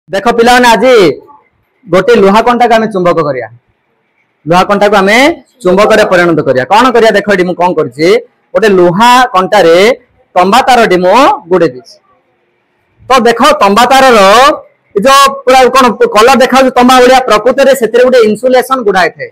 देख पिला आज गोटे लुहा कंटा को आम चुंबक करिया लुहा कंटा को आम चुंबक परिणत करिया कौन करिया देख ये कौन करछि गोटे लुहा कंटा रे तंबा तार टी मु गुड़े दी तो देख तंबा तार जो पूरा कौन कलर देखा तंबा भाया प्रकृत में से गोटे इन्सुलेसन गुड़ाई थे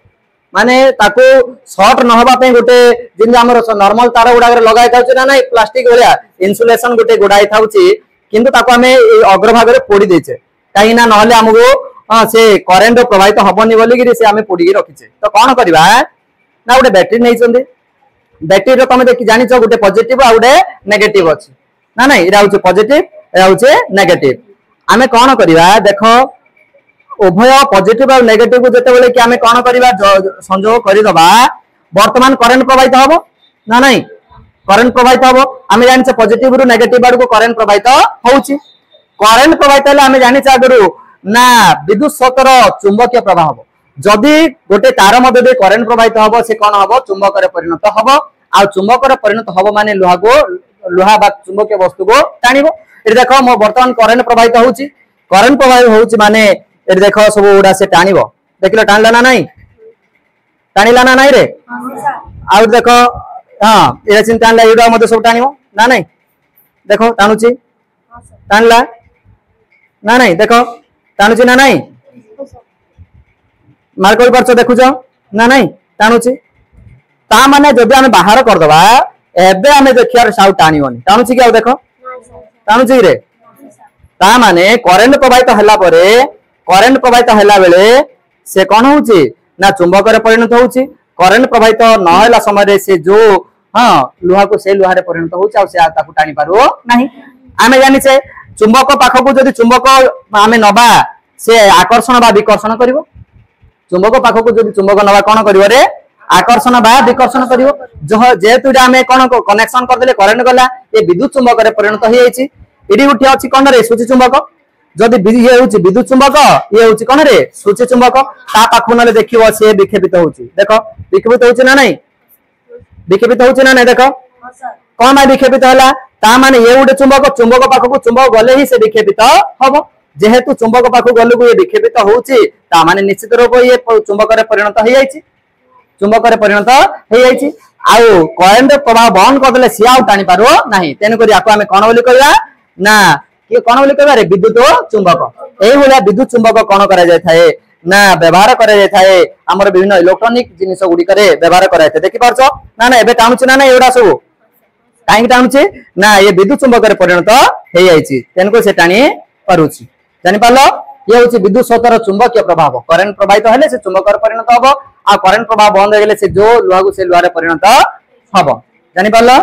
माने ताको शॉर्ट न होबा पे गोटे जिन हमर नॉर्मल तार गुडा लगाई थाउछ ना नहीं प्लास्टिक वाला इन्सुलेसन गोटे गुड़ाई थाउछि किंतु ताको हमें अग्रभाग रे पोड़ी देछे काई ना नहले हमको से करेंट प्रवाहित हबनी बोली कि से हमें पोड़ी रखिछे तो कौन करबा ना गोटे बैटरी नै छथि बैटरी रो तमे देखि जानि छ गोटे पॉजिटिव आ गोटे नेगेटिव अछि ना नहीं इरा होछ पॉजिटिव इरा होछ नेगेटिव हमें कौन करबा देखो उभय पॉजिटिव और नेगेटिव को जते बेले कि हमें कौन करबा संयोग करि दबा वर्तमान करंट प्रवाहित हबो ना नहीं करंट प्रवाहित हबो हमें जानि छ पॉजिटिव रु नेगेटिव आड़ को करंट प्रवाहित होउछि करंट प्रवाहित हले हमें जानि छ आगरु ना विद्युत स्रोतर चुंबकीय प्रवाह हबो जदि गोटे तार मध्ये करंट प्रवाहित हबो से कौन हबो चुंबक रे परिणत हबो आ चुंबक रे परिणत हबो माने लोहा बा चुंबकीय वस्तु को टाणिबो ए देखो मो वर्तमान करंट प्रवाहित होउछि करंट प्रवाहित होउछि माने ए देखो सब उडा से टाणिबो देखिलो टाणला ना नहीं टाणिला ना नहीं रे आ देखो हां ए चिन टाणला एडा मध्ये सब टाणिबो ना नहीं देखो टाणुछि टाणला ना नहीं देखो टाणुछि ना नहीं मार्क कर परछ देखुछ ना नहीं टाणुछि ता माने जदि हम बाहर कर दबा एबे हमें देखियार साउ टाणिबोनी टाणुछि कि आ देखो टाणुछि रे ता माने करंट प्रवाहित हला परे करंट प्रवाहित हला बेले से कौन होउछि ना चुंबक रे परिणत होउछि करंट प्रवाहित न हला समय रे से जो हां लोहा को से लोहा रे परिणत होउछि आ से ताकू टाणी पारो नाही आमे जानि छे चुंबक पाखकू जदि चुंबक आमे नबा से आकर्षण बा विकर्षण करिवो चुंबक पाखकू जदि चुंबक नबा कोन करिवो रे आकर्षण बा विकर्षण करिवो जो जेतु आमे कोन कनेक्शन कर देले करंट गला ए विद्युत चुंबक रे परिणत होई जाईछि इडी उठी अछि कोन रे सूचि चुंबक जदि ये होउछि विद्युत चुंबक ये होउछि कोन रे सूचि चुंबक ता पाखु नले देखिवो से विक्षेपित होउछि देखो विक्षेपित होउछि ना नहीं विक्षेपित होउछि ना नहीं देखो कोन मा विक्षेपित होला ता माने ये उडे चुंबक चुंबक पाखकू चुंबक गले ही से विक्षेपित हबो जेहेतु चुंबक पाखकू गलु को ये विक्षेपित होउछि ता माने निश्चित रूप ये चुंबक रे परिणत होई जाईछि चुंबक रे परिणत होई जाईछि आउ करंट प्रवाह बंद कर देले सिया टाणी पारो नाही तेन करी आको हमें कोन बोली कहला ना कि कोन बोली कहबा रे विद्युत चुंबक एही होला विद्युत चुंबक कोन करा जाय थाए ना व्यवहार करा जाय थाए हमर विभिन्न इलेक्ट्रॉनिक जिनिस गुडी करे व्यवहार करा जाय देखि पारछो ना ना एबे टाणुछि ना ना एडा सब काहे टाणुछि ना ये विद्युत चुंबक रे परिणत हे जाईछि तेन को से टाणी पारुछि जानि पालो ये होछि विद्युत स्रोतर चुंबकीय प्रभाव करंट प्रवाहित हेले से चुंबक रे परिणत हबो आ करंट प्रवाह बंद हो गेले से जो लोहा को से लोहा रे परिणत हबो जानि पालो।